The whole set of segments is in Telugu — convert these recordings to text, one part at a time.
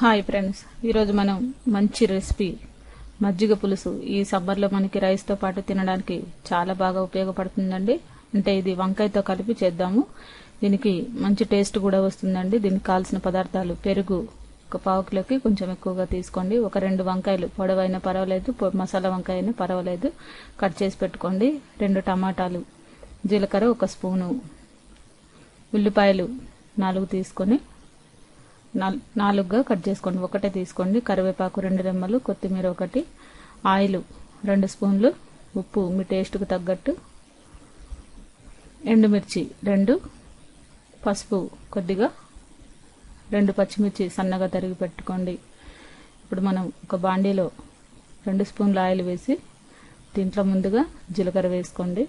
హాయ్ ఫ్రెండ్స్, ఈరోజు మనం మంచి రెసిపీ మజ్జిగ పులుసు ఈ సమ్మర్లో మనకి రైస్తో పాటు తినడానికి చాలా బాగా ఉపయోగపడుతుందండి. అంటే ఇది వంకాయతో కలిపి చేద్దాము. దీనికి మంచి టేస్ట్ కూడా వస్తుందండి. దీనికి కావాల్సిన పదార్థాలు: పెరుగు ఒక పావు కిలోకి కొంచెం ఎక్కువగా తీసుకోండి. ఒక 2 వంకాయలు, పొడవైనా పర్వాలేదు, మసాలా వంకాయ అయినా పర్వాలేదు, కట్ చేసి పెట్టుకోండి. 2 టమాటాలు, జీలకర్ర 1 స్పూను, ఉల్లిపాయలు 4 తీసుకొని 4గా కట్ చేసుకోండి. ఒకటే తీసుకోండి. కరివేపాకు 2 రెమ్మలు, కొత్తిమీర 1, ఆయిల్ 2 స్పూన్లు, ఉప్పు మీ టేస్ట్కు తగ్గట్టు, ఎండుమిర్చి 2, పసుపు కొద్దిగా, 2 పచ్చిమిర్చి సన్నగా తరిగి పెట్టుకోండి. ఇప్పుడు మనం ఒక బాండీలో 2 స్పూన్ల ఆయిల్ వేసి దీంట్లో ముందుగా జీలకర్ర వేసుకోండి.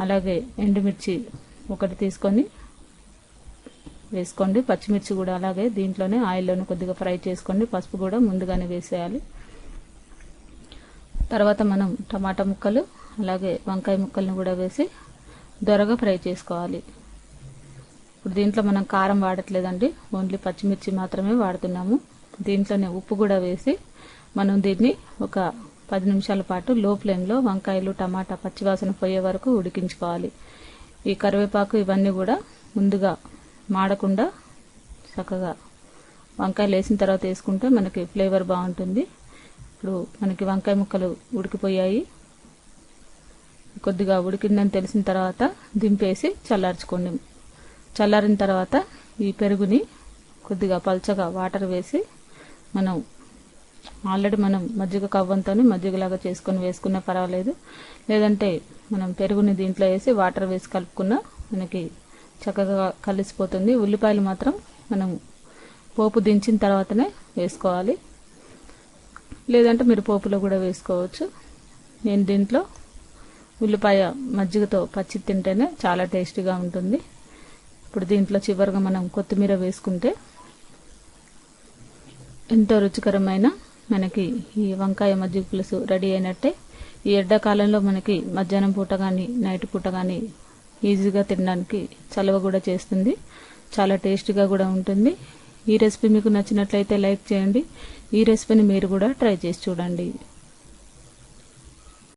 అలాగే ఎండుమిర్చి 1 తీసుకొని వేసుకోండి. పచ్చిమిర్చి కూడా అలాగే దీంట్లోనే ఆయిల్లోనే కొద్దిగా ఫ్రై చేసుకోండి. పసుపు కూడా ముందుగానే వేసేయాలి. తర్వాత మనం టమాటా ముక్కలు అలాగే వంకాయ ముక్కలను కూడా వేసి దొరగా ఫ్రై చేసుకోవాలి. ఇప్పుడు దీంట్లో మనం కారం వాడట్లేదండి, ఓన్లీ పచ్చిమిర్చి మాత్రమే వాడుతున్నాము. దీంట్లోనే ఉప్పు కూడా వేసి మనం దీన్ని ఒక 10 నిమిషాల పాటు లో ఫ్లేమ్లో వంకాయలు టమాటా పచ్చివాసన పోయే వరకు ఉడికించుకోవాలి. ఈ కరివేపాకు ఇవన్నీ కూడా ముందుగా మాడకుండా చక్కగా వంకాయలు వేసిన తర్వాత వేసుకుంటే మనకి ఫ్లేవర్ బాగుంటుంది. ఇప్పుడు మనకి వంకాయ ముక్కలు ఉడికిపోయాయి. కొద్దిగా ఉడికిందని తెలిసిన తర్వాత దింపేసి చల్లార్చుకోండి. చల్లారిన తర్వాత ఈ పెరుగుని కొద్దిగా పల్చగా వాటర్ వేసి ఆల్రెడీ మనం మజ్జిగ కవ్వంతో మజ్జిగలాగా చేసుకొని వేసుకున్నా పర్వాలేదు, లేదంటే మనం పెరుగుని దీంట్లో వేసి వాటర్ వేసి కలుపుకున్నా మనకి చక్కగా కలిసిపోతుంది. ఉల్లిపాయలు మాత్రం మనం పోపు దించిన తర్వాతనే వేసుకోవాలి, లేదంటే మీరు పోపులో కూడా వేసుకోవచ్చు. నేను దీంట్లో ఉల్లిపాయ మజ్జిగతో పచ్చి తింటేనే చాలా టేస్టీగా ఉంటుంది. ఇప్పుడు దీంట్లో చివరిగా మనం కొత్తిమీర వేసుకుంటే ఎంతో రుచికరమైన మనకి ఈ వంకాయ మజ్జిగ పులుసు రెడీ అయినట్టే. ఈ ఎండాకాలంలో మనకి మధ్యాహ్నం పూట కానీ నైట్ పూట కానీ ఈజీగా తినడానికి చలవ కూడా చేస్తుంది. చాలా టేస్టీగా కూడా ఉంటుంది. ఈ రెసిపీ మీకు నచ్చినట్లయితే లైక్ చేయండి. ఈ రెసిపీని మీరు కూడా ట్రై చేసి చూడండి.